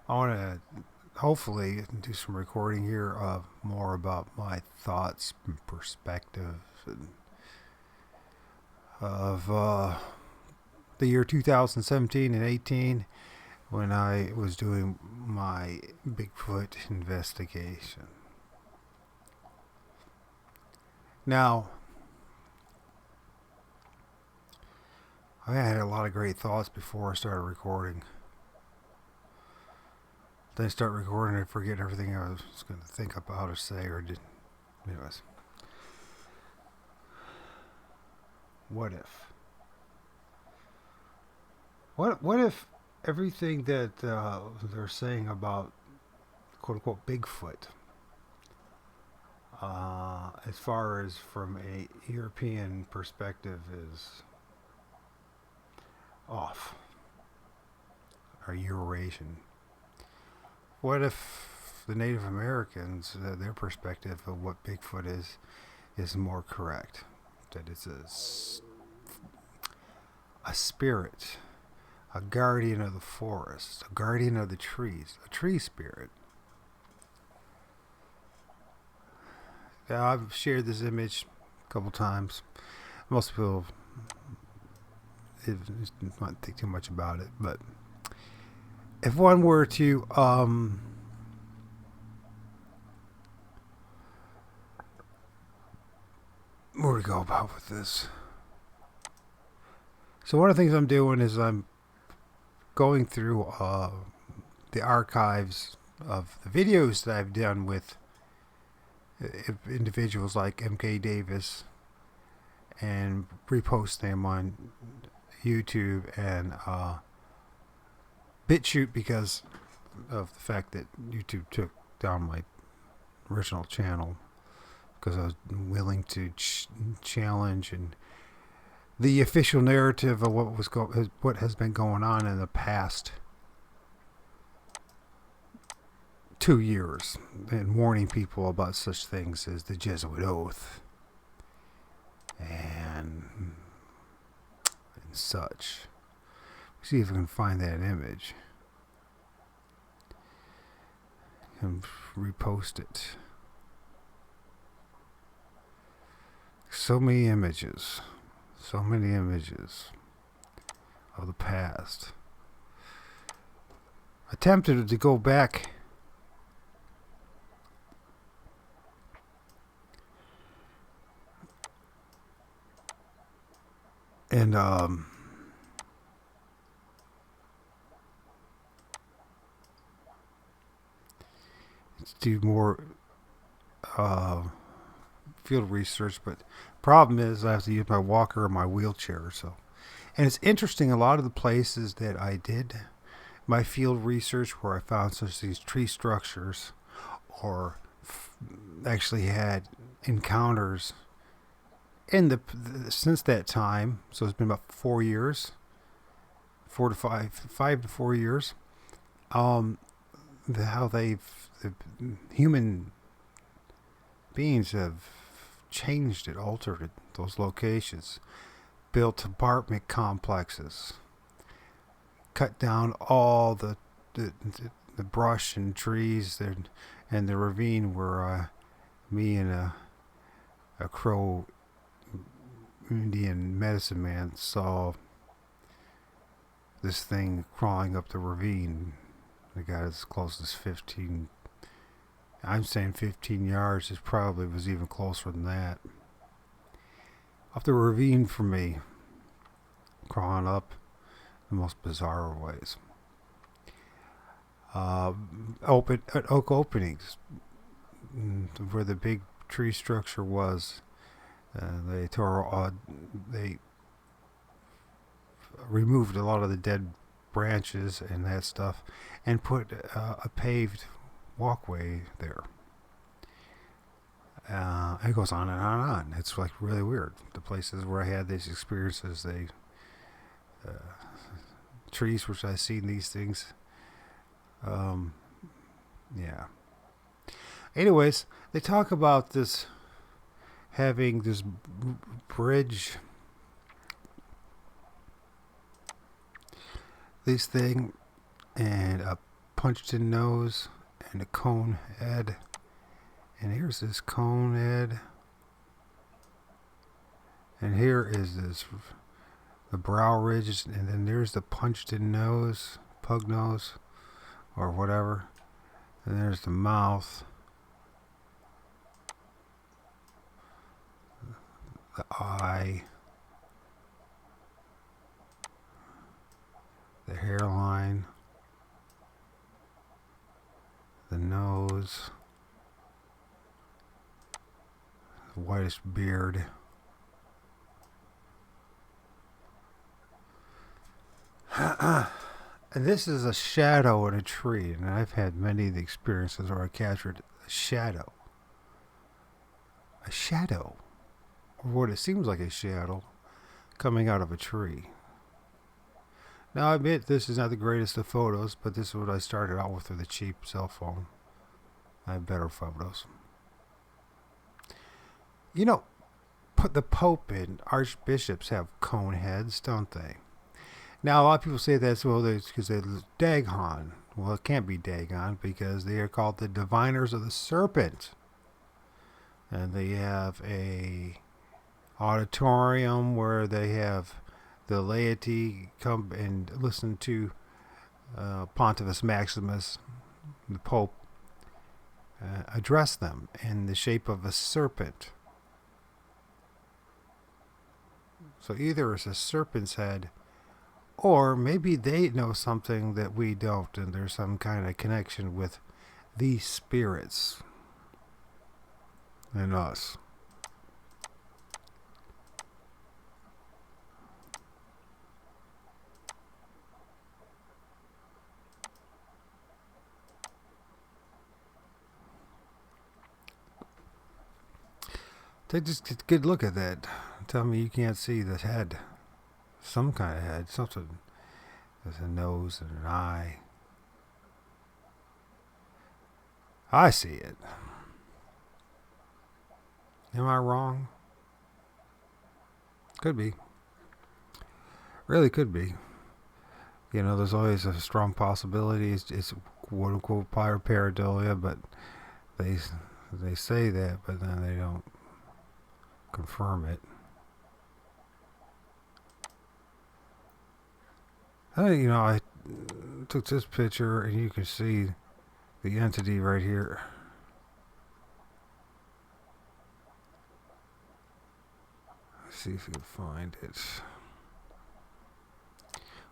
I want to hopefully do some recording here of more about my thoughts and perspectives of the year 2017 and 18 when I was doing my Bigfoot investigation. Now, I had a lot of great thoughts before I started recording. Then I start recording and forget everything I was going to think about or say or did. Anyways, what if? What if everything that they're saying about quote unquote Bigfoot, as far as from a European perspective, is off or Eurasian? What if the Native Americans, their perspective of what Bigfoot is more correct? That it's a spirit, a guardian of the forest, a guardian of the trees, a tree spirit. Now, I've shared this image a couple times. Most people not think too much about it, but if one were to where to go about with this? So one of the things I'm doing is I'm going through the archives of the videos that I've done with individuals like MK Davis and repost them on YouTube and BitChute because of the fact that YouTube took down my original channel because I was willing to challenge and the official narrative of what has been going on in the past 2 years and warning people about such things as the Jesuit Oath and such. See if we can find that image and repost it. So many images of the past. I attempted to go back and do more field research, but problem is I have to use my walker or my wheelchair. So, and it's interesting. A lot of the places that I did my field research, where I found such as these tree structures, or actually had encounters in the since that time. So it's been about 4 years, 5 to 4 years. How the human beings have changed it, altered it, those locations, built apartment complexes, cut down all the brush and trees and the ravine where me and a Crow Indian medicine man saw this thing crawling up the ravine. It got as close as 15. I'm saying 15 yards. It probably was even closer than that. Up the ravine from me, crawling up in the most bizarre ways. Oak openings where the big tree structure was. They removed a lot of the dead branches and that stuff, and put a paved walkway there. It goes on and on and on. It's like really weird. The places where I had these experiences, trees which I seen these things. Yeah. Anyways, they talk about this having this bridge, this thing, and punched in nose and a cone head. And here's this cone head. And here is this the brow ridge, and then there's the punched in nose, pug nose, or whatever. And there's the mouth, the eye, the hairline, the nose, the whitish beard. And this is a shadow in a tree, and I've had many of the experiences where I captured a shadow. A shadow, or what it seems like a shadow, coming out of a tree. Now I admit this is not the greatest of photos, but this is what I started out with a cheap cell phone. I have better photos. You know, put the Pope and archbishops have cone heads, don't they? Now, a lot of people say that's because they're Dagon. Well, it can't be Dagon because they are called the diviners of the serpent. And they have a auditorium where they have the laity come and listen to Pontifex Maximus, the Pope, address them in the shape of a serpent. So either it's a serpent's head, or maybe they know something that we don't, and there's some kind of connection with these spirits and us. Take just a good look at that. Tell me you can't see the head. Some kind of head. Something. There's a nose and an eye. I see it. Am I wrong? Could be. Really could be. You know, there's always a strong possibility it's quote unquote pareidolia, but they say that, but then they don't confirm it. You know, I took this picture, and you can see the entity right here. Let's see if we can find it.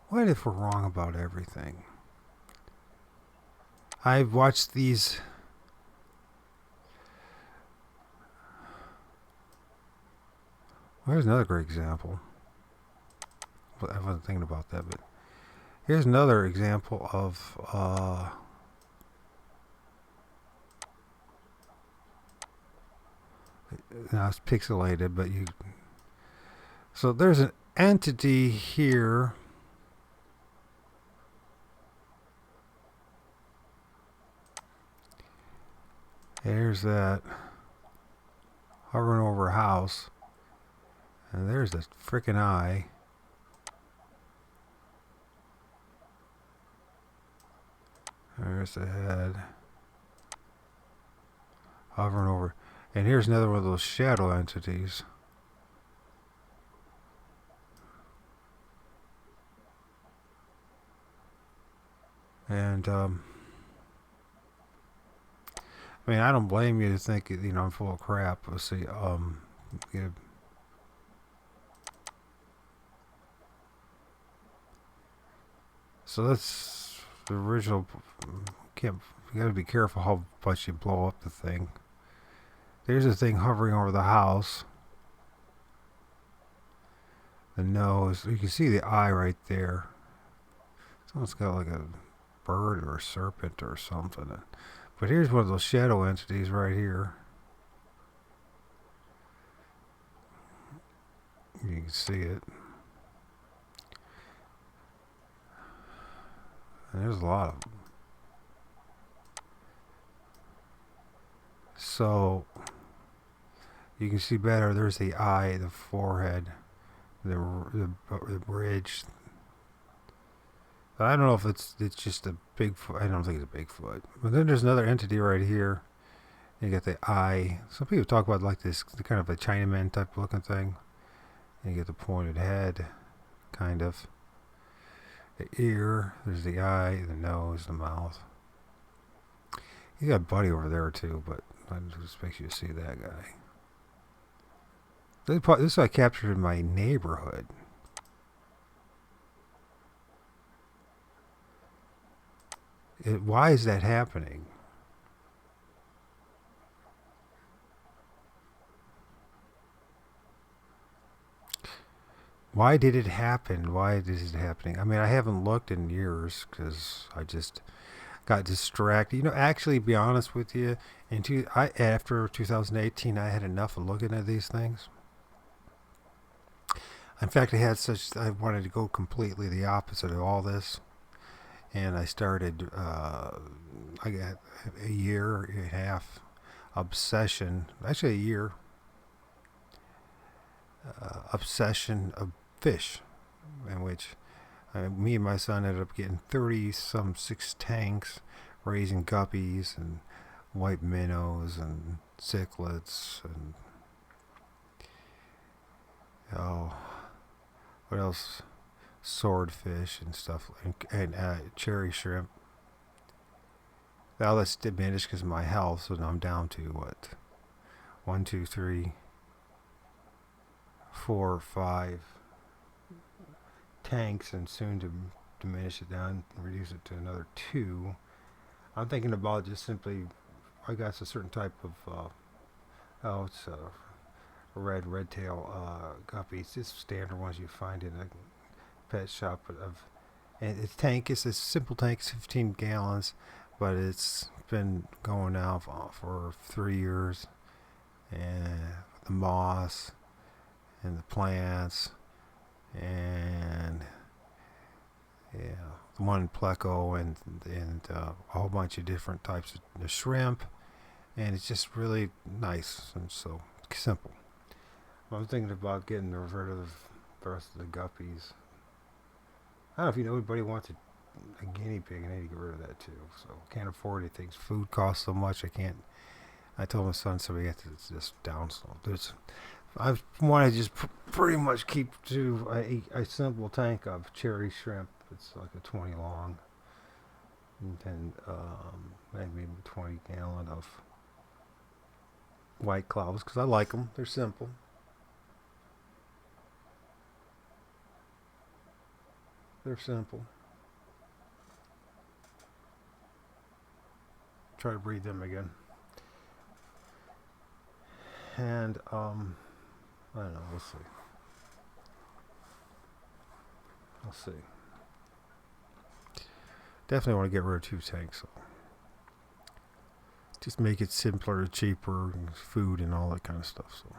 What if we're wrong about everything? I've watched these. Well, here's another great example. I wasn't thinking about that, but here's another example of now it's pixelated, but you. So there's an entity here. There's that hovering over a house, and there's the freaking eye. There's the head hovering over, and here's another one of those shadow entities. And I mean, I don't blame you to think, you know, I'm full of crap. Let's see, yeah. So that's the original. You gotta be careful how much you blow up the thing. There's a thing hovering over the house. The nose. You can see the eye right there. It's almost got like a bird or a serpent or something. But here's one of those shadow entities right here. You can see it. And there's a lot of them. So you can see better. There's the eye, the forehead, the bridge. But I don't know if it's just a Bigfoot. I don't think it's a Bigfoot. But then there's another entity right here. You get the eye. Some people talk about like this kind of a Chinaman type looking thing. And you get the pointed head, kind of. The ear. There's the eye, the nose, the mouth. You got Buddy over there too, but that just makes you see that guy. This I captured in my neighborhood. Why is that happening? Why did it happen? Why is it happening? I mean, I haven't looked in years because I just got distracted. You know, actually, be honest with you, after 2018, I had enough of looking at these things. In fact, I wanted to go completely the opposite of all this, and I started. I got a year and a half obsession. Actually, a year obsession of fish, in which me and my son ended up getting 6 tanks, raising guppies and white minnows and cichlids and oh, what else? Swordfish and stuff, and cherry shrimp. Now that's diminished because of my health, so now I'm down to what? 1, 2, 3, 4, 5 tanks, and soon to diminish it down and reduce it to another 2. I'm thinking about just simply, I got a certain type of, it's a red tail guppy. It's just standard ones you find in a pet shop. And its tank is a simple tank, it's 15 gallons, but it's been going now for 3 years. And the moss and the plants and the one pleco and a whole bunch of different types of shrimp, and it's just really nice and so simple. I'm thinking about getting rid of the rest of the guppies. I don't know if you know anybody wants a guinea pig, and I need to get rid of that too. So can't afford it. Things food costs so much. I can't. I told my son, so we have to just downslope. I want to just pretty much keep to a simple tank of cherry shrimp. It's like a 20 long, and then maybe 20 gallon of white clouds because I like them. They're simple. They're simple. Try to breed them again. And I don't know. We'll see. We'll see. Definitely want to get rid of 2 tanks. So. Just make it simpler, cheaper, and food and all that kind of stuff. So.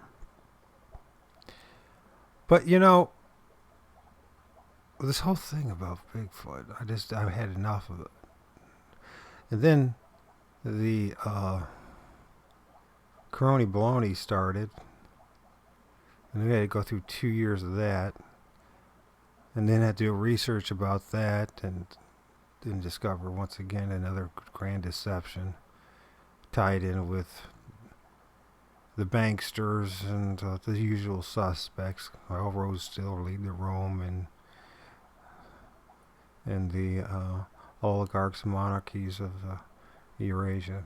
But you know, this whole thing about Bigfoot, I had enough of it. And then the Corona Baloney started, and we had to go through 2 years of that, and then had to do research about that, and then discover once again another grand deception tied in with the banksters and the usual suspects. All roads still lead to Rome, and the oligarchs and monarchies of Eurasia.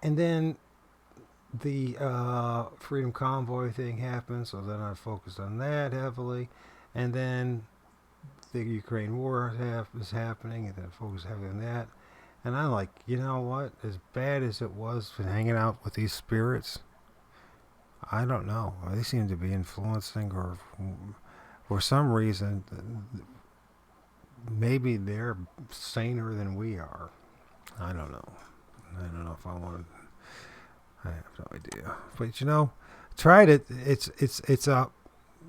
And then the Freedom Convoy thing happened, so then I focused on that heavily. And then the Ukraine war is happening, and then I focused heavily on that. And I'm like, you know what? As bad as it was for hanging out with these spirits, I don't know. They seem to be influencing, or for some reason, maybe they're saner than we are. I don't know. I don't know if I want to. I have no idea. But you know, tried it. It's a.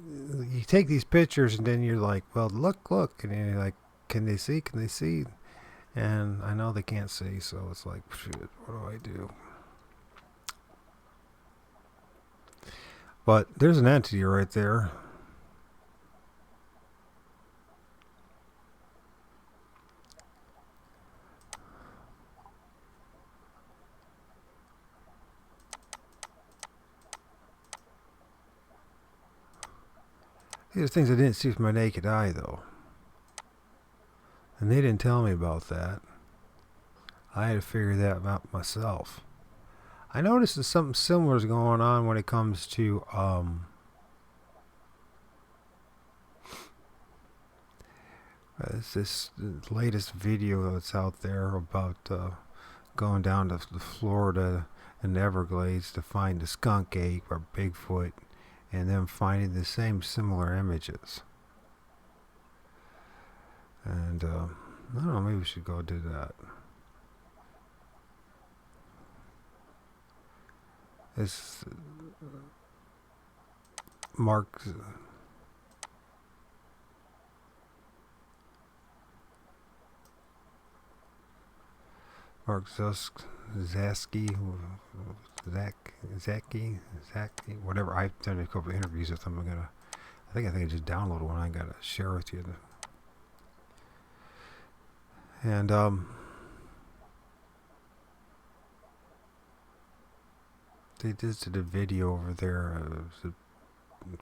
You take these pictures and then you're like, well, look, and you're like, can they see? Can they see? And I know they can't see, so it's like, shit, what do? But there's an entity right there. These are things I didn't see with my naked eye, though. And they didn't tell me about that. I had to figure that out myself. I noticed that something similar is going on when it comes to it's this latest video that's out there about going down to Florida and the Everglades to find the skunk ape or Bigfoot, and them finding the same similar images. And I don't know, maybe we should go do that. It's Mark Zasky, whatever. I've done a couple of interviews with him. I think I just downloaded one. I gotta share with you. And they did a video over there.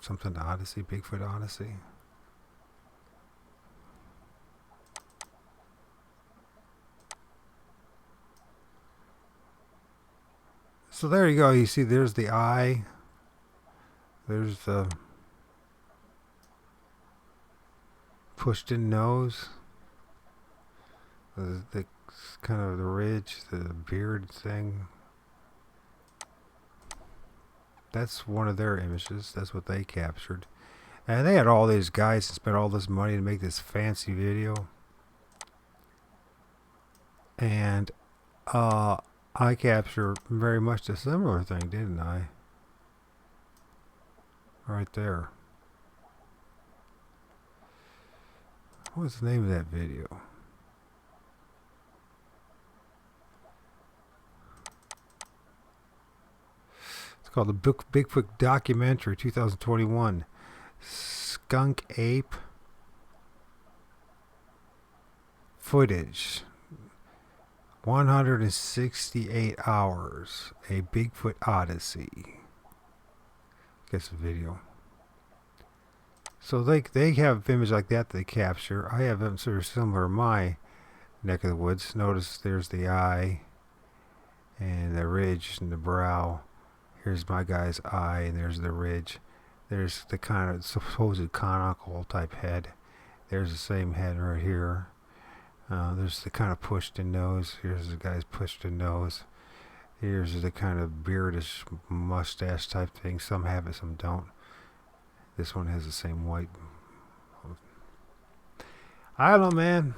Something Odyssey, Bigfoot Odyssey. So there you go. You see, there's the eye. There's the pushed in nose. The kind of the ridge, the beard thing. That's one of their images. That's what they captured. And they had all these guys that spent all this money to make this fancy video. And I captured very much a similar thing, didn't I? Right there. What's the name of that video? It's called the Bigfoot Documentary 2021. Skunk Ape Footage. 168 hours. A Bigfoot Odyssey. Guess the video. So they have images like that they capture. I have them sort of similar in my neck of the woods. Notice there's the eye and the ridge and the brow. Here's my guy's eye, and there's the ridge. There's the kind of supposed conical type head. There's the same head right here. There's the kind of pushed in nose. Here's the guy's pushed in nose. Here's the kind of beardish mustache type thing. Some have it, some don't. This one has the same white. I don't know, man.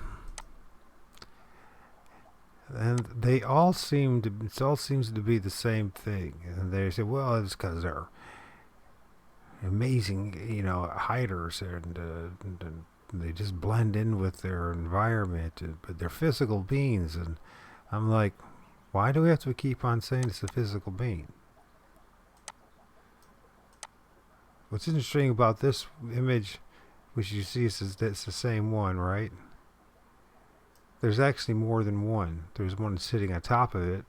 And they all seem to. It all seems to be the same thing. And they say, well, it's because they're amazing, hiders, and they just blend in with their environment. But they're physical beings, and I'm like, why do we have to keep on saying it's a physical being? What's interesting about this image, which you see, is that it's the same one, right? There's actually more than one. There's one sitting on top of it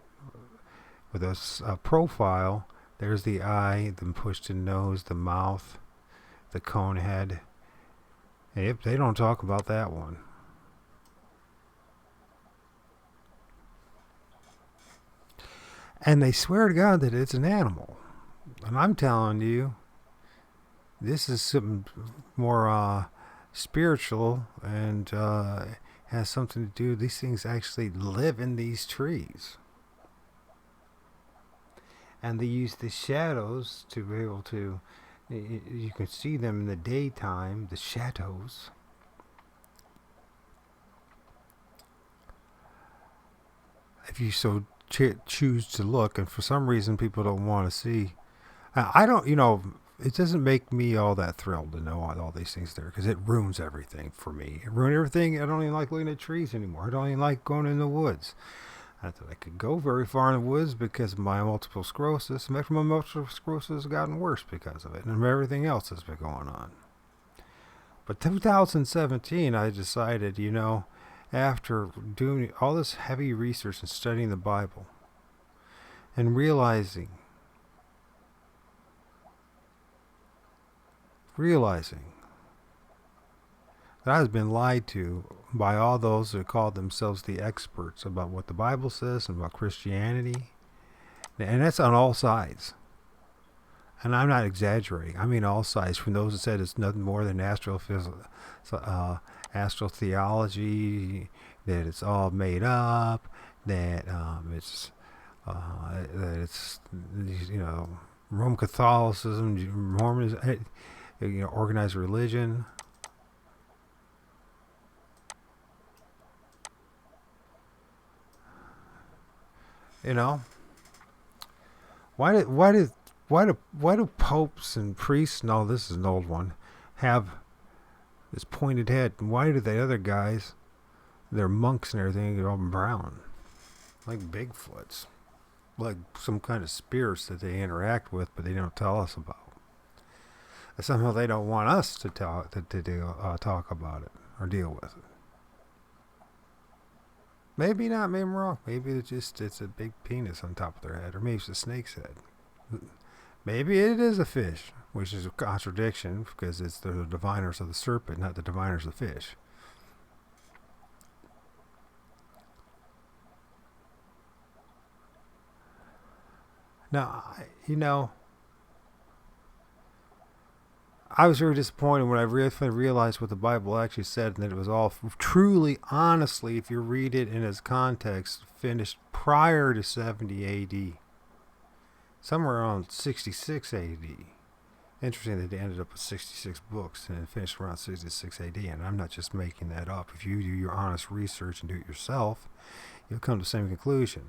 with a profile. There's the eye, the pushed in nose, the mouth, the cone head. And they don't talk about that one. And they swear to God that it's an animal. And I'm telling you, this is something more spiritual, and has something to do. These things actually live in these trees. And they use the shadows to be able to, you can see them in the daytime, the shadows. If you so choose to look, and for some reason people don't want to see. I don't, it doesn't make me all that thrilled to know all these things there, because it ruins everything for me. It ruined everything. I don't even like looking at trees anymore. I don't even like going in the woods. Not that I could go very far in the woods because of my multiple sclerosis. My multiple sclerosis has gotten worse because of it, and everything else that's been going on. But 2017, I decided, after doing all this heavy research and studying the Bible, and realizing that I've been lied to by all those that call themselves the experts about what the Bible says and about Christianity. And that's on all sides. And I'm not exaggerating. I mean all sides. From those that said it's nothing more than astral theology, that it's all made up, that it's Roman Catholicism, Mormonism, organized religion. You know, why do popes and priests? No, this is an old one. Have this pointed head. And why do the other guys? They're monks and everything. They're all brown, like Bigfoots, like some kind of spirits that they interact with, but they don't tell us about. And somehow they don't want us to talk about it or deal with it. Maybe not. Maybe I'm wrong. Maybe it's a big penis on top of their head, or maybe it's a snake's head. Maybe it is a fish, which is a contradiction because it's the diviners of the serpent, not the diviners of the fish. Now, I was very disappointed when I realized what the Bible actually said, and that it was all truly, honestly, if you read it in its context, finished prior to 70 A.D. Somewhere around 66 A.D. Interesting that they ended up with 66 books and it finished around 66 A.D. And I'm not just making that up. If you do your honest research and do it yourself, you'll come to the same conclusion.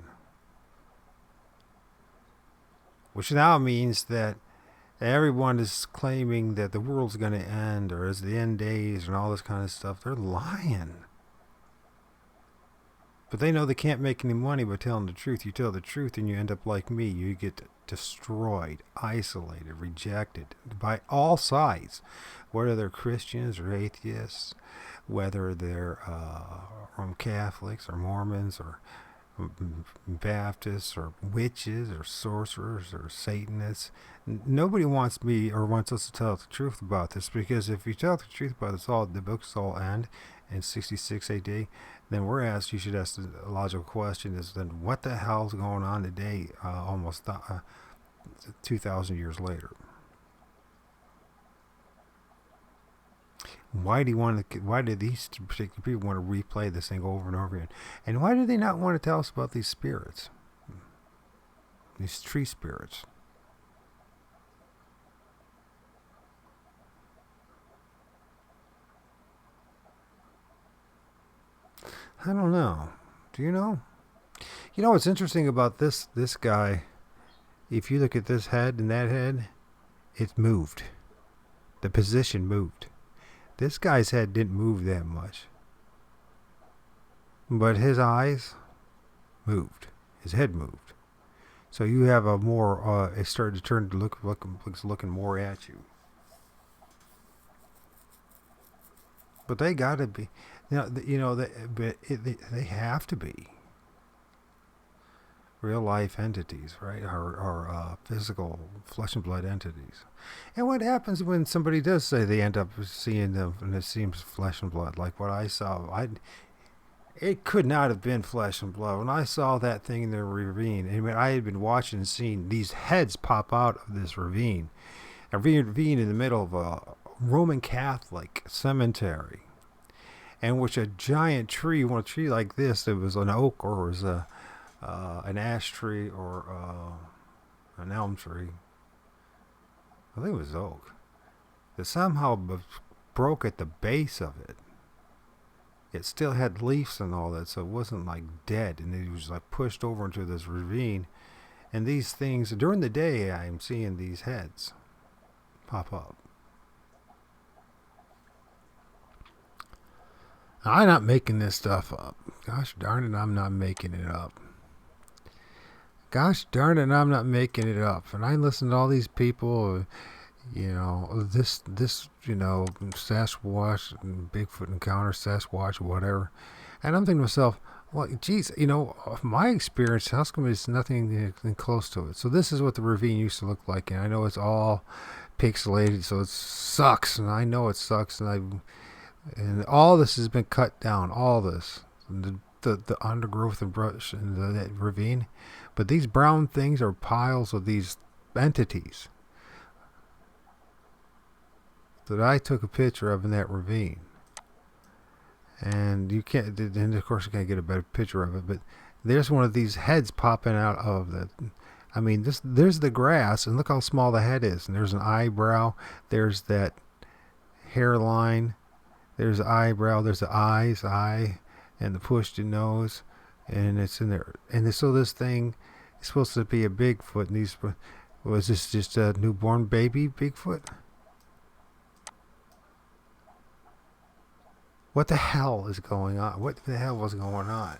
Which now means that everyone is claiming that the world's going to end, or it's the end days and all this kind of stuff. They're lying. But they know they can't make any money by telling the truth. You tell the truth and you end up like me. You get destroyed, isolated, rejected by all sides. Whether they're Christians or atheists, whether they're Roman Catholics or Mormons or Baptists or witches or sorcerers or Satanists. Nobody wants me or wants us to tell the truth about this, because if you tell the truth about this, the books all end in 66 AD, then you should ask the logical question is then what the hell's going on today, almost 2,000 years later? Why do these particular people want to replay this thing over and over again? And why do they not want to tell us about these spirits? These tree spirits. I don't know. Do you know? You know what's interesting about this guy? If you look at this head and that head, it moved. The position moved. This guy's head didn't move that much. But his eyes moved. His head moved. So you have a more, it started to looking more at you. But they gotta be, they have to be real life entities, right? Or physical flesh and blood entities. And what happens when somebody does say they end up seeing them and it seems flesh and blood, like what I saw? It could not have been flesh and blood. When I saw that thing in the ravine, and I had been watching and seeing these heads pop out of this ravine, a ravine in the middle of a Roman Catholic cemetery, and which a giant tree, a tree like this, it was an oak or was an ash tree or an elm tree. I think it was oak. That somehow broke at the base of it. It still had leaves and all that, so it wasn't like dead, and it was like pushed over into this ravine. And these things, during the day, I'm seeing these heads pop up. I'm not making this stuff up. Gosh darn it, I'm not making it up. Gosh darn it, I'm not making it up. And I listen to all these people, this, Sasquatch, and Bigfoot encounter, Sasquatch, whatever. And I'm thinking to myself, well, geez, my experience, how come it's nothing close to it? So this is what the ravine used to look like. And I know it's all pixelated, so it sucks. And I know it sucks. And And all this has been cut down. All this, the undergrowth and brush and that ravine, but these brown things are piles of these entities that I took a picture of in that ravine. And you can't, and of course you can't get a better picture of it, but there's one of these heads popping out of the, I mean, there's the grass, and look how small the head is. And there's an eyebrow, there's that hairline, there's the eyebrow, there's the eye, and the pushed nose, and it's in there. And so this thing is supposed to be a Bigfoot, and was this just a newborn baby Bigfoot? What the hell is going on? What the hell was going on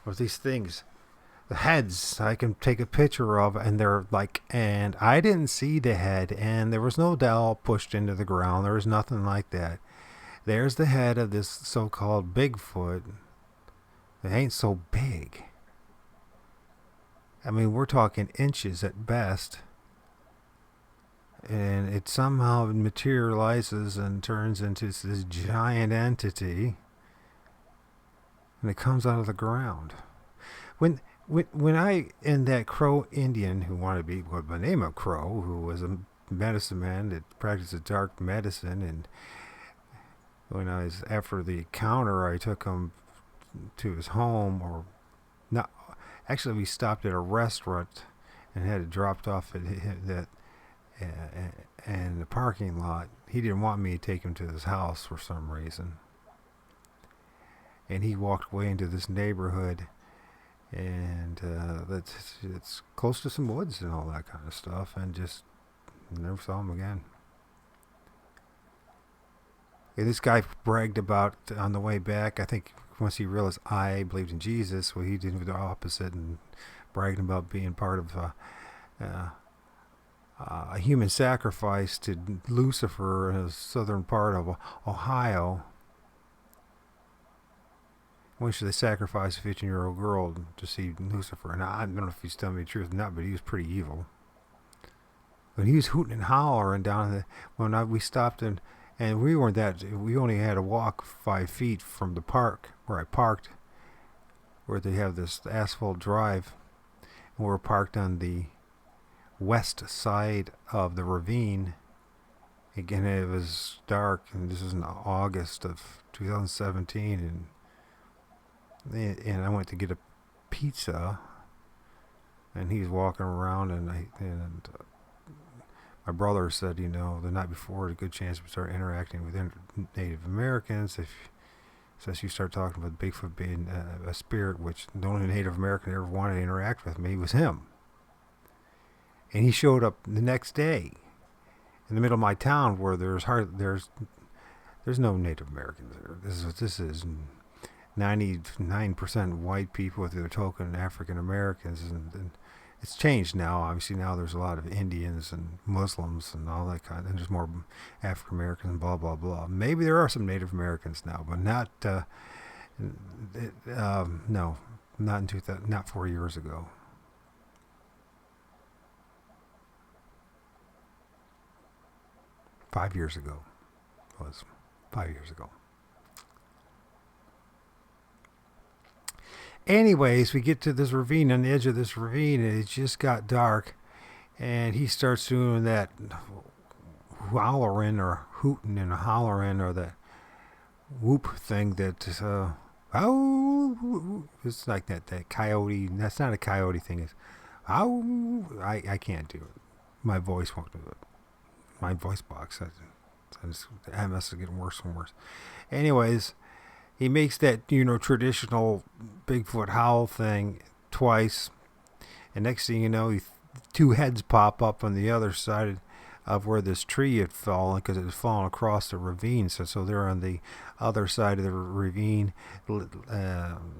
with these things? The heads I can take a picture of, and they're like, and I didn't see the head, and there was no dowel pushed into the ground. There was nothing like that. There's the head of this so-called Bigfoot. It ain't so big. I mean, we're talking inches at best. And it somehow materializes and turns into this giant entity, and it comes out of the ground. When I, and that Crow Indian who wanted to be by the name of Crow, who was a medicine man that practiced dark medicine, and when I was after the encounter, I took him to his home, or not. Actually, we stopped at a restaurant and had it dropped off at that. And the parking lot. He didn't want me to take him to his house for some reason, and he walked away into this neighborhood, and it's close to some woods and all that kind of stuff, and just never saw him again. And this guy bragged about on the way back. I think once he realized I believed in Jesus, well, he did the opposite and bragged about being part of a human sacrifice to Lucifer in the southern part of Ohio. When should they sacrifice a 15-year-old girl to see Lucifer? And I don't know if he's telling me the truth or not, but he was pretty evil. When he was hooting and hollering down we stopped and we weren't that. We only had to walk 5 feet from the park where I parked, where they have this asphalt drive, and we're parked on the west side of the ravine. Again, it was dark, and this was in August of 2017, and I went to get a pizza, and he's walking around, and my brother said, the night before, there's a good chance we start interacting with Native Americans. Since you start talking about Bigfoot being a spirit, which the only Native American that ever wanted to interact with me was him. And he showed up the next day in the middle of my town, where there's no Native Americans there. This is 99% white people with their token African Americans, and it's changed now. Obviously, now there's a lot of Indians and Muslims and all that kind, and there's more African Americans and blah blah blah. Maybe there are some Native Americans now, but not no, not in 2000, not 4 years ago. Five years ago. It was 5 years ago. Anyways, we get to this ravine, on the edge of this ravine, and it just got dark, and he starts doing that hollering or hooting and hollering, or that whoop thing that it's like that coyote. That's not a coyote thing. It's I can't do it. My voice won't do it. My voice box. The MS is getting worse and worse. Anyways, he makes that traditional Bigfoot howl thing twice, and next thing you know, two heads pop up on the other side of where this tree had fallen, because it was falling across the ravine. So they're on the other side of the ravine,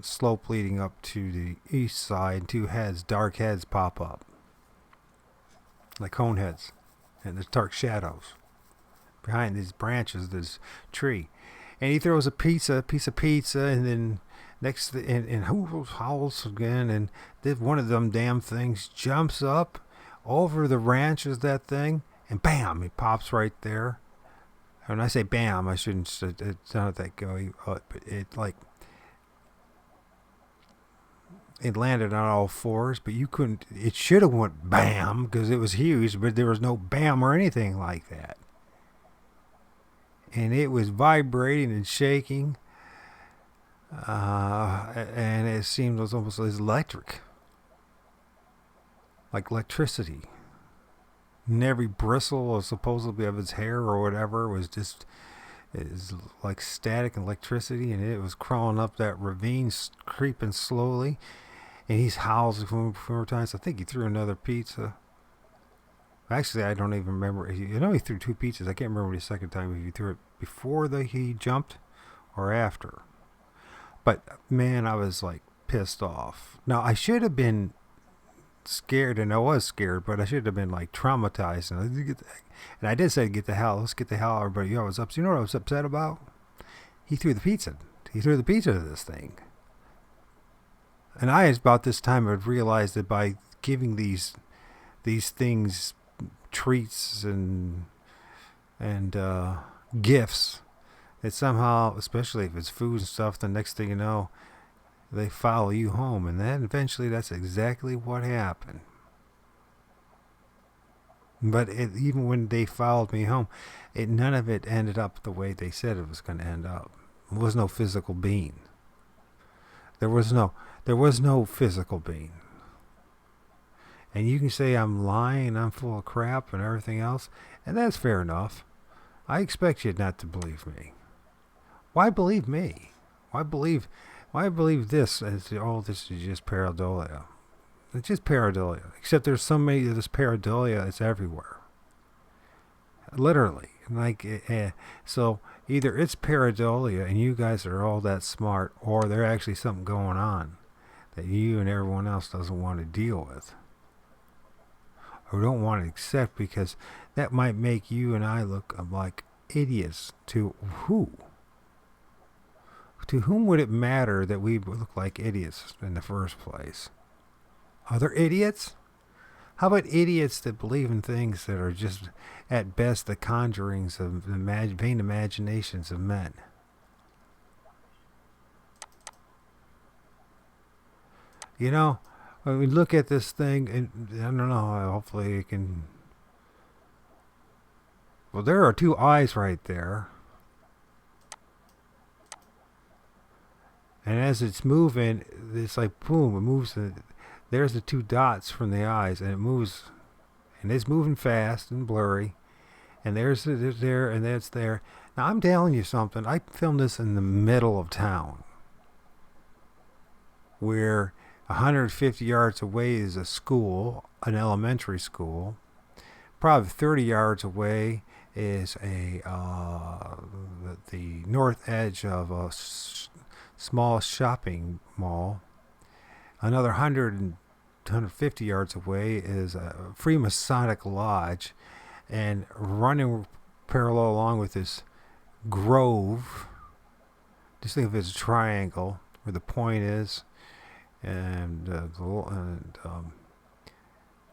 slope leading up to the east side. Two heads, dark heads, pop up like cone heads. And there's dark shadows behind these branches, this tree. And he throws a piece of pizza, and then and howls again, and then one of them damn things jumps up over the branches, that thing, and bam, it pops right there. When I say bam, I shouldn't. It's not that go. But it like it landed on all fours, but you couldn't. It should have went bam because it was huge, but there was no bam or anything like that. And it was vibrating and shaking, and it seemed almost as electric, like electricity. And every bristle supposedly of his hair or whatever was just is like static electricity, and it was crawling up that ravine, creeping slowly. And he's howling four times. I think he threw another pizza. Actually, I don't even remember. I know he threw two pizzas. I can't remember the second time if he threw it before he jumped or after. But man, I was like pissed off. Now I should have been scared, and I was scared, but I should have been like traumatized. And I did say, let's get the hell, everybody. I was upset. You know what I was upset about? He threw the pizza. He threw the pizza to this thing. And I, about this time, had realized that by giving these things treats and gifts, that somehow, especially if it's food and stuff, the next thing you know, they follow you home. And then eventually that's exactly what happened. But even when they followed me home, none of it ended up the way they said it was going to end up. There was no physical being. There was no physical being. And you can say I'm lying, I'm full of crap and everything else, and that's fair enough. I expect you not to believe me. Why believe me? Why believe this as this is just pareidolia? It's just pareidolia. Except there's so many of this pareidolia, it's everywhere. Literally. So either it's pareidolia and you guys are all that smart, or there's actually something going on that you and everyone else doesn't want to deal with. Or don't want to accept, because that might make you and I look like idiots to who? To whom would it matter that we look like idiots in the first place? Other idiots? How about idiots that believe in things that are just, at best, the conjurings of the vain imaginations of men? You know, when we look at this thing, and I don't know, hopefully it can... Well, there are two eyes right there. And as it's moving, it's like boom, it moves. There's the two dots from the eyes, and it moves, and it's moving fast and blurry. And there's there, and that's there. Now I'm telling you something. I filmed this in the middle of town, where 150 yards away is a school, an elementary school. Probably 30 yards away is the north edge of a small shopping mall. Another 150 yards away is a Freemasonic lodge, and running parallel along with this grove, just think of it as a triangle where the point is, and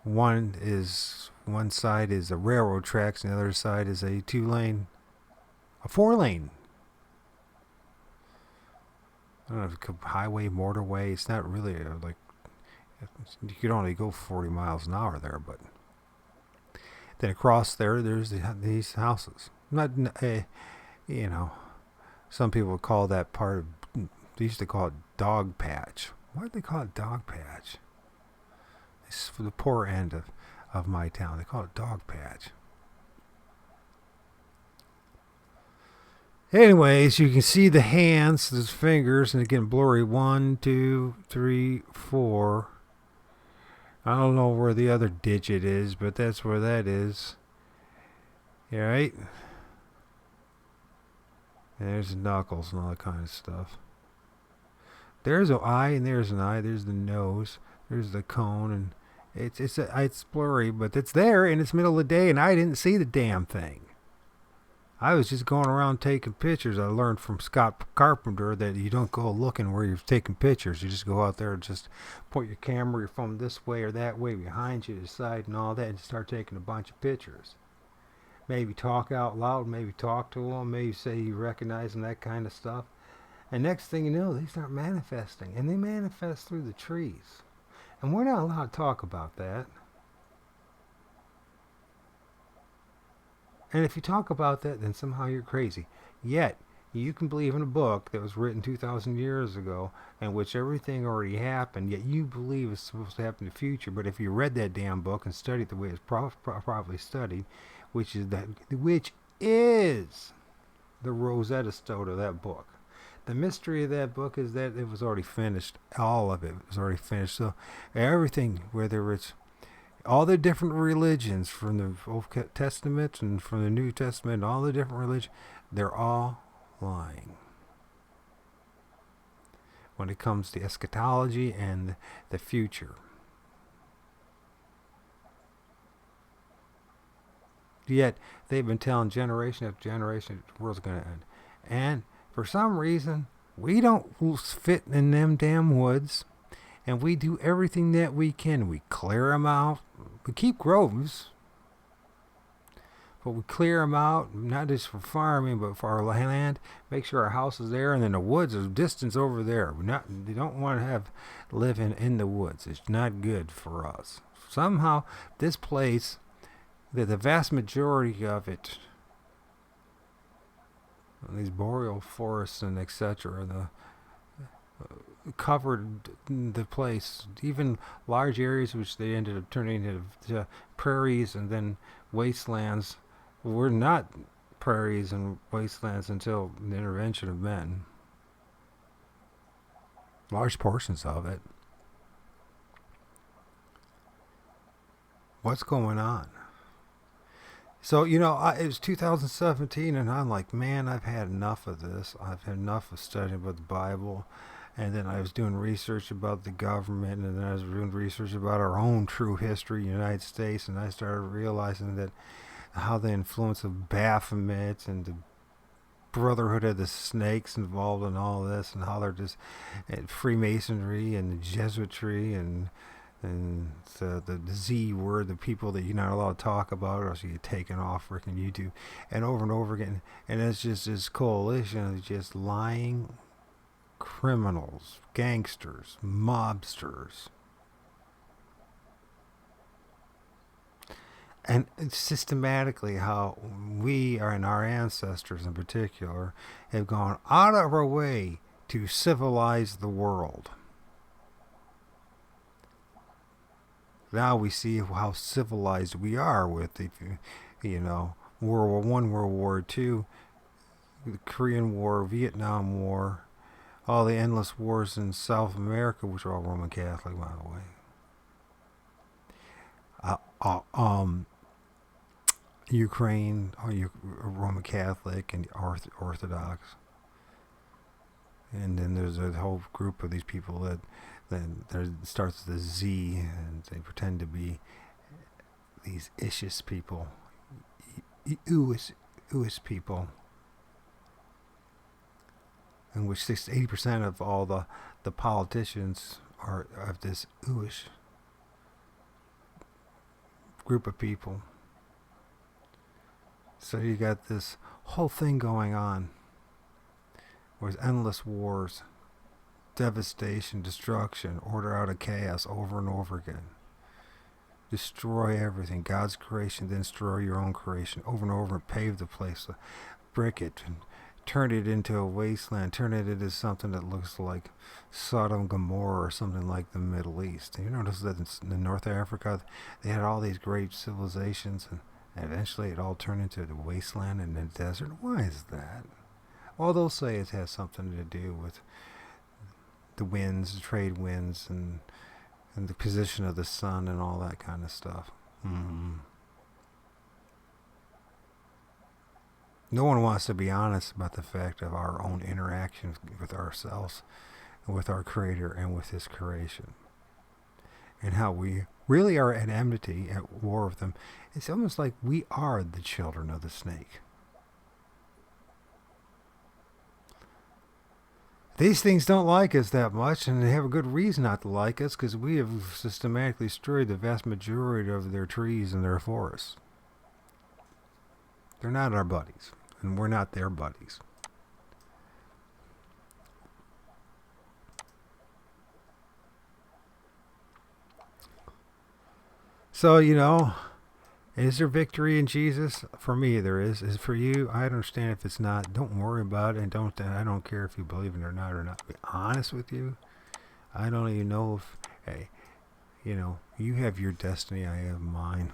one side is the railroad tracks, and the other side is a 4-lane. I don't know if it's highway, motorway. It's not really like you could only go 40 miles an hour there, but then across there's these houses. Not, some people would call that part of. They used to call it dog patch. Why did they call it dog patch? It's for the poor end of my town. They call it dog patch. Anyways, you can see the hands, those fingers, and again blurry. 1, 2, 3, 4. I don't know where the other digit is, but that's where that is. Yeah, right? And there's the knuckles and all that kind of stuff. There's an eye, and there's an eye. There's the nose. There's the cone, and it's blurry, but it's there, and it's middle of the day, and I didn't see the damn thing. I was just going around taking pictures. I learned from Scott Carpenter that you don't go looking where you're taking pictures. You just go out there and just point your camera, your phone this way or that way, behind you, to the side, and all that, and start taking a bunch of pictures. maybe talk out loud, maybe talk to them, maybe say you recognize them, that kind of stuff. And next thing you know, they start manifesting, and they manifest through the trees. And we're not allowed to talk about that. And if you talk about that, then somehow you're crazy. Yet, you can believe in a book that was written 2,000 years ago in which everything already happened, yet you believe it's supposed to happen in the future. But if you read that damn book and studied the way it's properly studied, which is the Rosetta Stone of that book. The mystery of that book is that it was already finished. All of it was already finished. So everything, whether it's all the different religions from the Old Testament and from the New Testament, all the different religions, they're all lying. When it comes to eschatology and the future. Yet, they've been telling generation after generation the world's going to end. And for some reason, we don't fit in them damn woods. And we do everything that we can. We clear them out. We keep groves. But we clear them out, not just for farming, but for our land. Make sure our house is there, and then the woods is distance over there. They don't want to have living in the woods. It's not good for us. Somehow, this place, the vast majority of it, these boreal forests and etc., covered the place, even large areas which they ended up turning into prairies and then wastelands, were not prairies and wastelands until the intervention of men. Large portions of it. What's going on? So, it was 2017, and I'm like, man, I've had enough of this. I've had enough of studying about the Bible. And then I was doing research about the government, and then I was doing research about our own true history, United States, and I started realizing that how the influence of Baphomet and the Brotherhood of the Snakes involved in all this, and how they're just Freemasonry and the Jesuitry and the Z word, the people that you're not allowed to talk about, or else you get taken off freaking YouTube, and over again. And it's just this coalition of just lying criminals, gangsters, mobsters. And it's systematically how we and our ancestors in particular have gone out of our way to civilize the world. Now we see how civilized we are with the, World War I, World War II, the Korean War, Vietnam War, all the endless wars in South America, which are all Roman Catholic, by the way. Ukraine, Roman Catholic and Orthodox. And then there's a whole group of these people that there starts with a Z, and they pretend to be these Ishis people, Uis people, in which 80% of all the politicians are of this Uish group of people. So you got this whole thing going on with endless wars, devastation, destruction, order out of chaos over and over again. Destroy everything, God's creation, then destroy your own creation over and over, and pave the place, brick it, and turn it into a wasteland, turn it into something that looks like Sodom and Gomorrah or something like the Middle East. You notice that in North Africa, they had all these great civilizations, and eventually it all turned into the wasteland and the desert. Why is that? Well, they'll say it has something to do with the winds, the trade winds, and the position of the sun and all that kind of stuff. No one wants to be honest about the fact of our own interaction with ourselves, and with our Creator, and with His creation, and how we really are at enmity, at war with them. It's almost like we are the children of the snake. These things don't like us that much, and they have a good reason not to like us, because we have systematically destroyed the vast majority of their trees and their forests. They're not our buddies, and we're not their buddies. So, is there victory in Jesus? For me, there is. Is it for you? I understand if it's not. Don't worry about it, and I don't care if you believe it or not. To be honest with you, I don't even know if. Hey, you have your destiny. I have mine.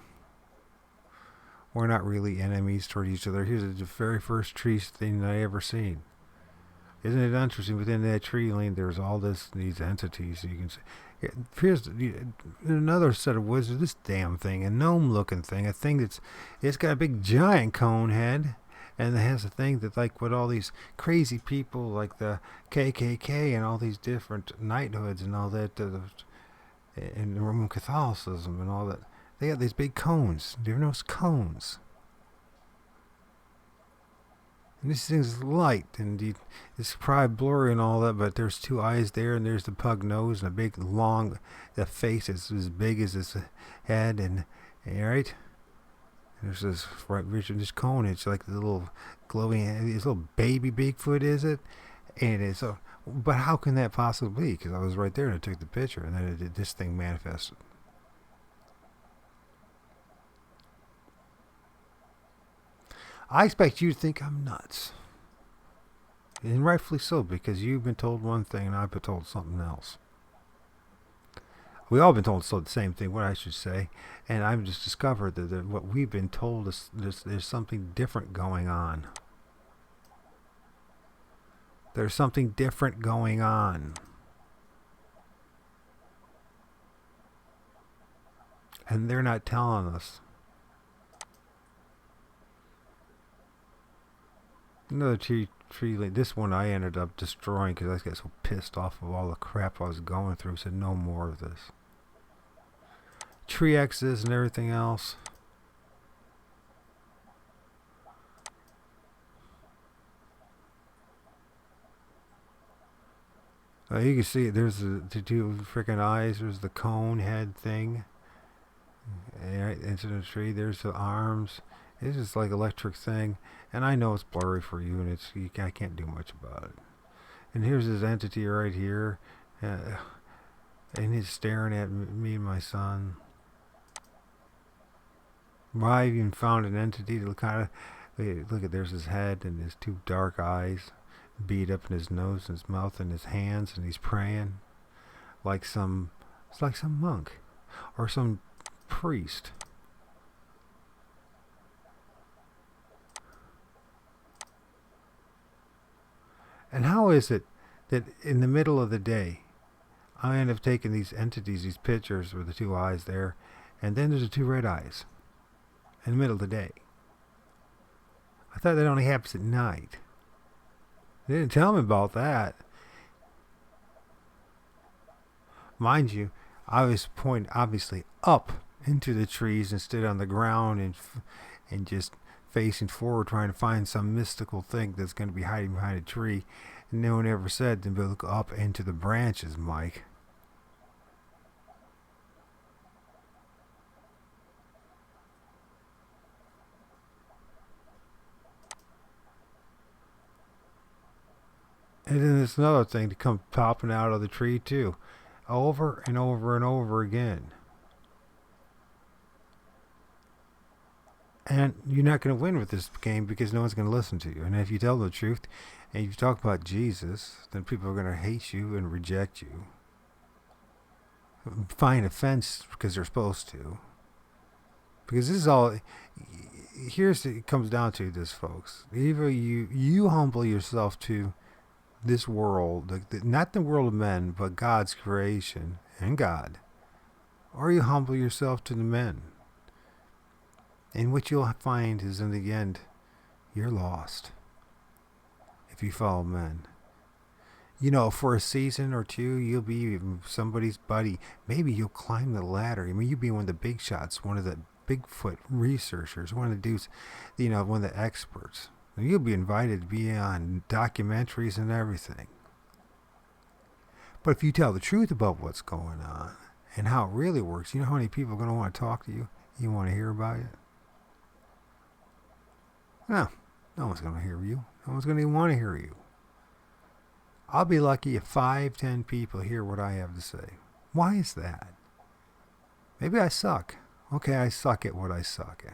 We're not really enemies toward each other. Here's the very first tree thing that I ever seen. Isn't it interesting? Within that tree lane, there's all these entities. So you can see. Here's another set of wizards. This damn thing, a gnome-looking thing, a thing it's got a big giant cone head, and it has a thing that like what all these crazy people like the KKK and all these different knighthoods and all that, and Roman Catholicism and all that. They got these big cones. Do you ever notice cones? And this thing's light, and it's probably blurry and all that, but there's two eyes there, and there's the pug nose, and a big, long, the face is as big as his head, and right? There's this this cone, it's like the little glowing, this little baby Bigfoot, is it? And it's but how can that possibly be? Because I was right there, and I took the picture, and then this thing manifested. I expect you to think I'm nuts. And rightfully so, because you've been told one thing and I've been told something else. We all been told the same thing, what I should say. And I've just discovered that what we've been told is there's something different going on. There's something different going on. And they're not telling us. Another tree. This one I ended up destroying because I got so pissed off of all the crap I was going through. Said no more of this. Tree X's and everything else. You can see there's the two freaking eyes. There's the cone head thing. Right into the tree. There's the arms. It's just like electric thing, and I know it's blurry for you, and I can't do much about it. And here's this entity right here, and he's staring at me and my son. I even found an entity that kind of look at. There's his head and his two dark eyes, beat up in his nose and his mouth and his hands, and he's praying like it's like some monk or some priest. And how is it that in the middle of the day, I end up taking these entities, these pictures with the two eyes there, and then there's the two red eyes in the middle of the day? I thought that only happens at night. They didn't tell me about that. Mind you, I was pointing obviously up into the trees and stood on the ground and just facing forward, trying to find some mystical thing that's going to be hiding behind a tree. And no one ever said to look up into the branches, Mike. And then there's another thing to come popping out of the tree too, over and over and over again. And you're not going to win with this game because no one's going to listen to you. And if you tell the truth and you talk about Jesus, then people are going to hate you and reject you. Find offense because they're supposed to. Because this is all. It comes down to this, folks. Either you humble yourself to this world, not the world of men, but God's creation and God, or you humble yourself to the men. And what you'll find is in the end, you're lost if you follow men. For a season or two, you'll be somebody's buddy. Maybe you'll climb the ladder. I mean, you'll be one of the big shots, one of the Bigfoot researchers, one of the dudes, one of the experts. You'll be invited to be on documentaries and everything. But if you tell the truth about what's going on and how it really works, you know how many people are going to want to talk to you? You want to hear about it? No, no one's going to hear you. No one's going to even want to hear you. I'll be lucky if 5, 10 people hear what I have to say. Why is that? Maybe I suck. Okay, I suck at what I suck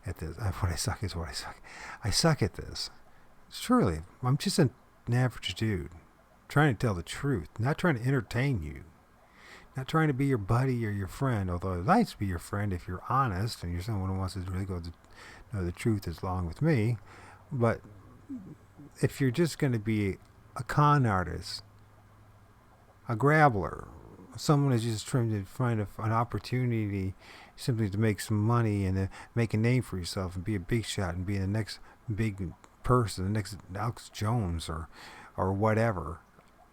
at this. What I suck is what I suck. I suck at this. Surely, I'm just an average dude trying to tell the truth, not trying to entertain you, not trying to be your buddy or your friend, although I'd like to be your friend if you're honest and you're someone who wants to really go to know the truth as long with me. But if you're just going to be a con artist, a grabbler, someone who's just trying to find an opportunity simply to make some money and to make a name for yourself and be a big shot and be the next big person, the next Alex Jones or whatever.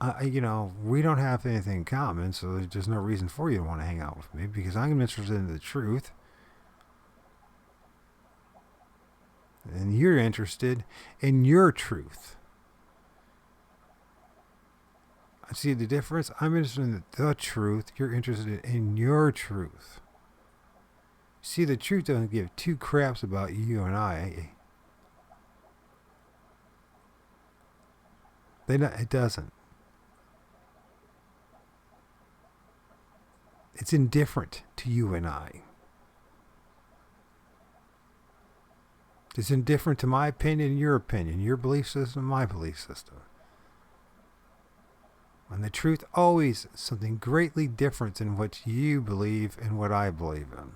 We don't have anything in common, so there's just no reason for you to want to hang out with me because I'm interested in the truth. And you're interested in your truth. See the difference? I'm interested in the truth. You're interested in your truth. See, the truth doesn't give two craps about you and I. It doesn't. It's indifferent to you and I. It's indifferent to my opinion, your belief system, my belief system. And the truth always is something greatly different than what you believe and what I believe in.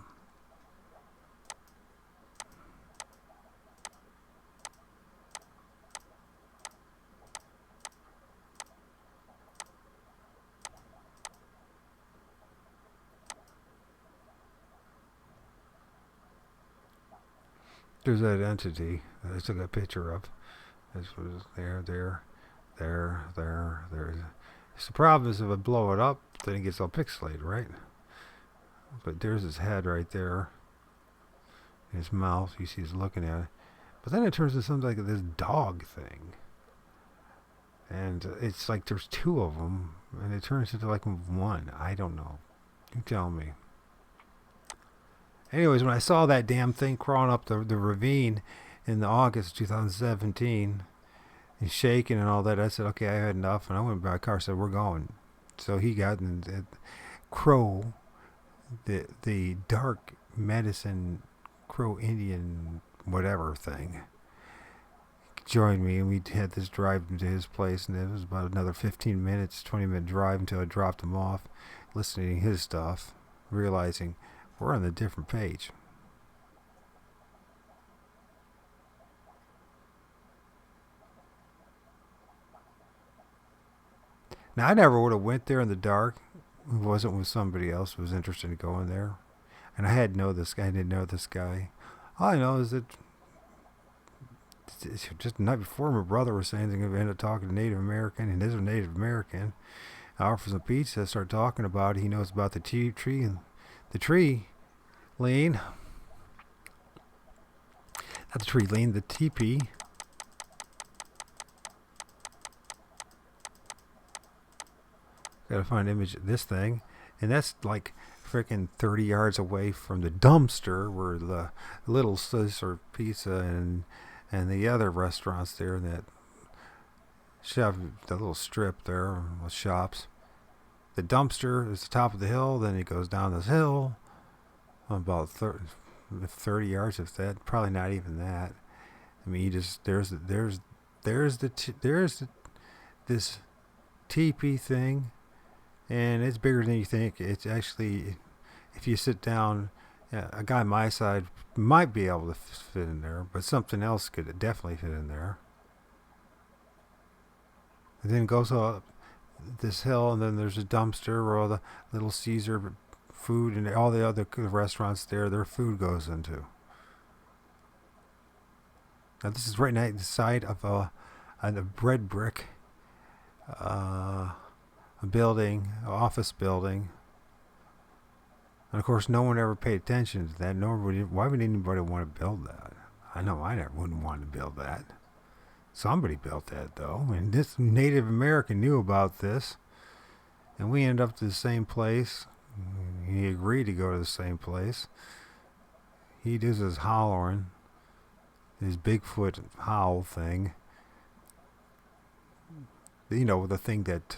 There's that entity that I took a picture of. This was there. It's the problem is if I blow it up, then it gets all pixelated, right? But there's his head right there. His mouth, you see he's looking at it. But then it turns into something like this dog thing. And it's like there's two of them, and it turns into like one. I don't know. You tell me. Anyways, when I saw that damn thing crawling up the ravine in the August 2017 and shaking and all that, I said, okay, I had enough. And I went by my car and said, we're going. So he got in the Crow, the dark medicine Crow Indian whatever thing, joined me, and we had this drive to his place, and it was about another 15 minutes, 20-minute drive until I dropped him off, listening to his stuff, realizing we're on a different page. Now, I never would have went there in the dark. It wasn't with somebody else who was interested in going there. And I didn't know this guy. All I know is that just the night before, my brother was saying he's going to end up talking to Native American, and this is a Native American. I offer some pizza, start talking about it. He knows about the tree and the tree lane. Not the tree lane, the teepee. Gotta find an image of this thing. And that's like freaking 30 yards away from the dumpster where the Little Sister Pizza and the other restaurants there, that shop, the little strip there with shops. The dumpster is the top of the hill, then it goes down this hill about 30 yards, if that, probably not even that. I mean, you just there's this teepee thing, and it's bigger than you think. It's actually, if you sit down, a guy my side might be able to fit in there, but something else could definitely fit in there. And then it goes up this hill, and then there's a dumpster where all the Little Caesar food and all the other restaurants there, their food goes into. Now this is right at the side of a red brick a building, an office building. And of course, no one ever paid attention to that. Why would anybody want to build that? I know I never wouldn't want to build that. Somebody built that though, and this Native American knew about this, and we ended up to the same place. He agreed to go to the same place. He does his hollering. his Bigfoot howl thing. You know, the thing that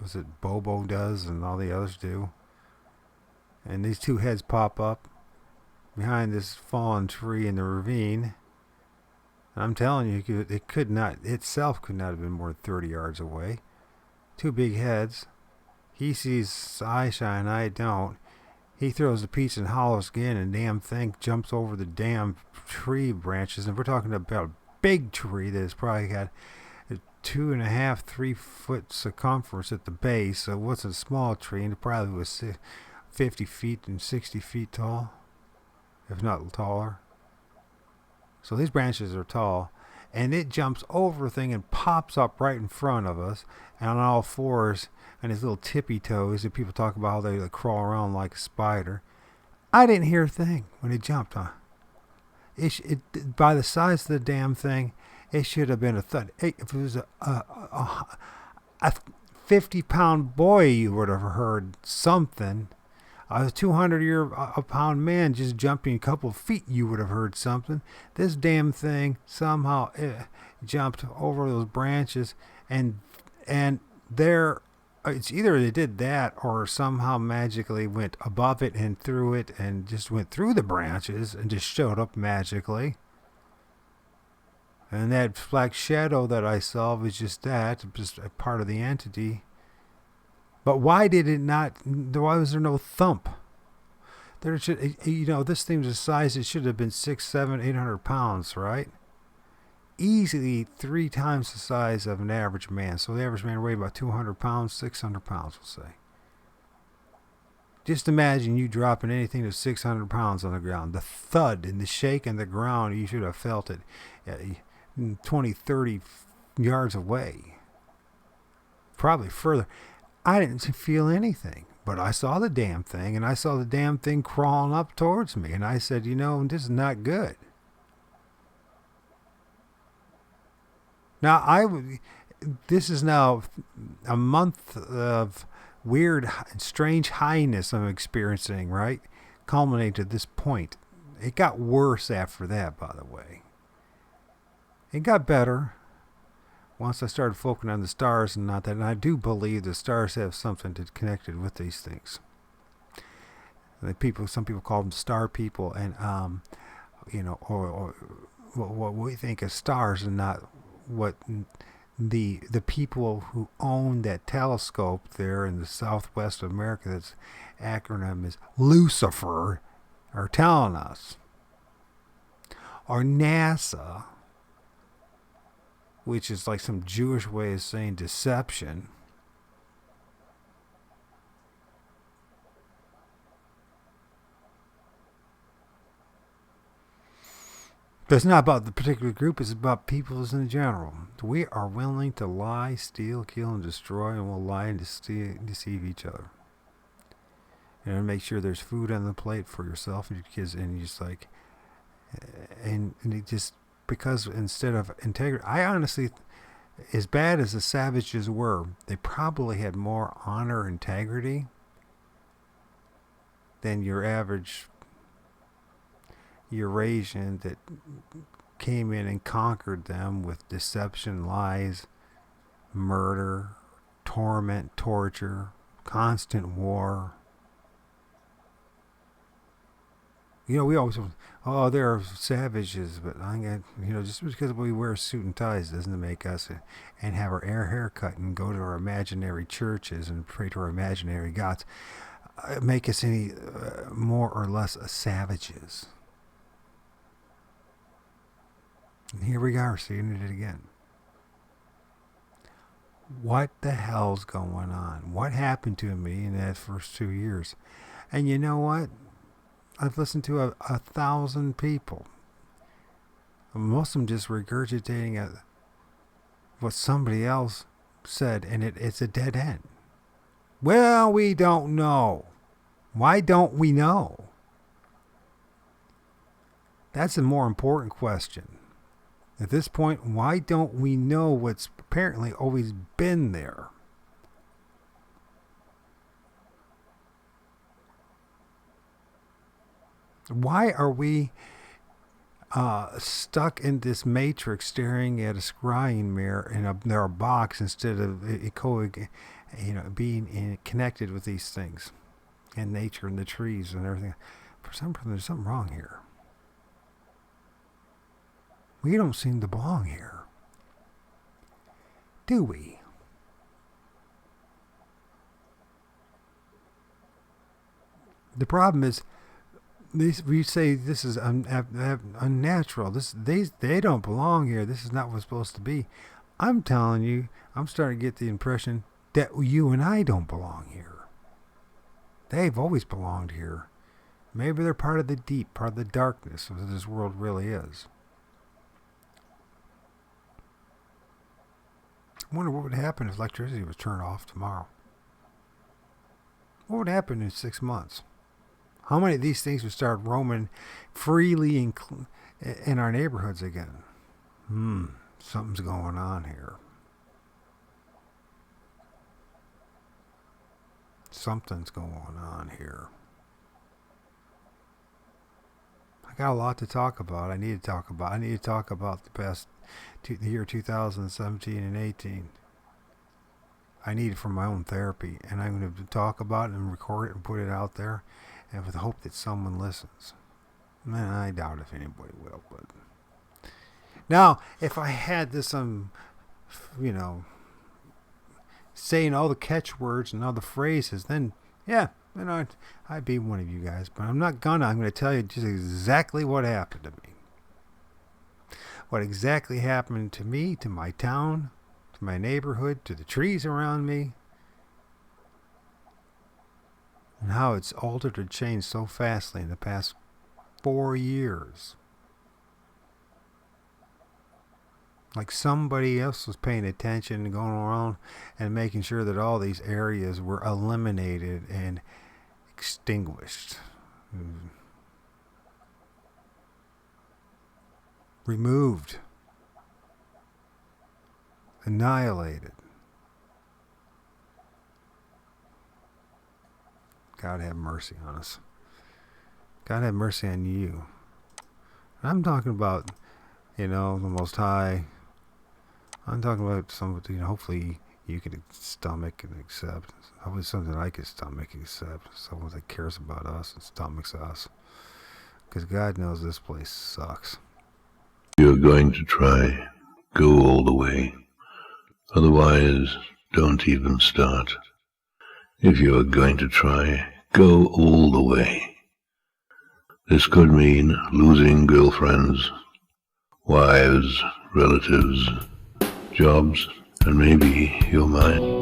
was it Bobo does and all the others do. And these two heads pop up behind this fallen tree in the ravine. And I'm telling you, it could not itself could not have been more than 30 yards away. Two big heads. He sees eye shine, I don't. He throws the piece and hollers again, and the damn thing jumps over the damn tree branches. And we're talking about a big tree that has probably got a 2.5, 3 foot circumference at the base. So it wasn't a small tree, and it probably was 50 feet and 60 feet tall, if not taller. So these branches are tall, and it jumps over the thing and pops up right in front of us, and on all fours, and his little tippy toes that people talk about how they crawl around like a spider. I didn't hear a thing when it jumped, huh? By the size of the damn thing, it should have been a thud. If it was a 50-pound boy, you would have heard something. A 200-pound man just jumping a couple of feet, you would have heard something. This damn thing somehow jumped over those branches, and there, it's either they did that or somehow magically went above it and through it and just went through the branches and just showed up magically. And that black shadow that I saw was just a part of the entity. But why did it not? Why was there no thump? There should, this thing was the size. It should have been 6, 7, 800 pounds, right? Easily 3 times the size of an average man. So the average man weighed about 200 pounds, 600 pounds, we'll say. Just imagine you dropping anything that's 600 pounds on the ground. The thud and the shake in the ground, you should have felt it 20, 30 yards away. Probably further. I didn't feel anything, but I saw the damn thing, and I saw the damn thing crawling up towards me, and I said, this is not good. Now, this is now a month of weird and strange highness I'm experiencing, right? Culminating to this point. It got worse after that, by the way. It got better once I started focusing on the stars and not that. And I do believe the stars have something connected with these things. Some people call them star people, and or what we think of stars and not what the people who own that telescope there in the southwest of America, that's acronym is Lucifer, are telling us. Or NASA, which is like some Jewish way of saying deception. But it's not about the particular group, it's about peoples in general. We are willing to lie, steal, kill, and destroy, and we'll lie and deceive each other. And make sure there's food on the plate for yourself and your kids, and you just like, and it just, because instead of integrity, I honestly, as bad as the savages were, they probably had more honor and integrity than your average Eurasian that came in and conquered them with deception, lies, murder, torment, torture, constant war. We always, they're savages, but just because we wear suit and ties doesn't make us and have our hair cut and go to our imaginary churches and pray to our imaginary gods make us any more or less savages. And here we are seeing it again. What the hell's going on? What happened to me in that first 2 years? And you know what? I've listened to 1,000 people. Most of them just regurgitating what somebody else said, and it's a dead end. Well, we don't know. Why don't we know? That's a more important question. At this point, why don't we know what's apparently always been there? Why are we stuck in this matrix, staring at a scrying mirror in their box instead of being connected with these things and nature and the trees and everything. For some reason, there's something wrong here. We don't seem to belong here, do we? The problem is, we say this is unnatural. They don't belong here. This is not what's supposed to be. I'm telling you, I'm starting to get the impression that you and I don't belong here. They've always belonged here. Maybe they're part of the deep, part of the darkness of this world really is. I wonder what would happen if electricity was turned off tomorrow. What would happen in 6 months? How many of these things would start roaming freely in our neighborhoods again? Something's going on here. Something's going on here. I got a lot to talk about. I need to talk about the year 2017 and 18. I need it for my own therapy, and I'm going to talk about it and record it and put it out there, and with the hope that someone listens. Man, I doubt if anybody will, but now if I had this saying all the catchwords and all the phrases, then I'd be one of you guys. But I'm not gonna. I'm gonna tell you just exactly what happened to me. What exactly happened to me, to my town, to my neighborhood, to the trees around me, and how it's altered or changed so fastly in the past 4 years. Like somebody else was paying attention and going around and making sure that all these areas were eliminated and extinguished. Removed. Annihilated. God have mercy on us. God have mercy on you. I'm talking about, the Most High. I'm talking about something, hopefully you could stomach and accept. Hopefully something I could stomach and accept. Someone that cares about us and stomachs us. Because God knows this place sucks. If you're going to try, go all the way. Otherwise, don't even start. If you're going to try, go all the way. This could mean losing girlfriends, wives, relatives, jobs, and maybe your mind.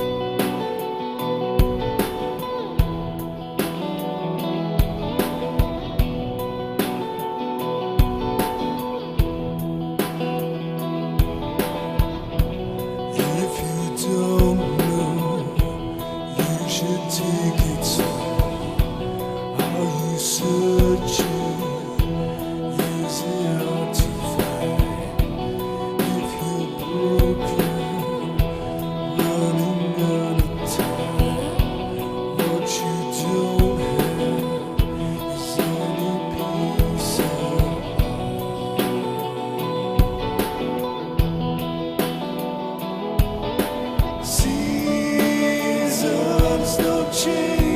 Seasons don't change.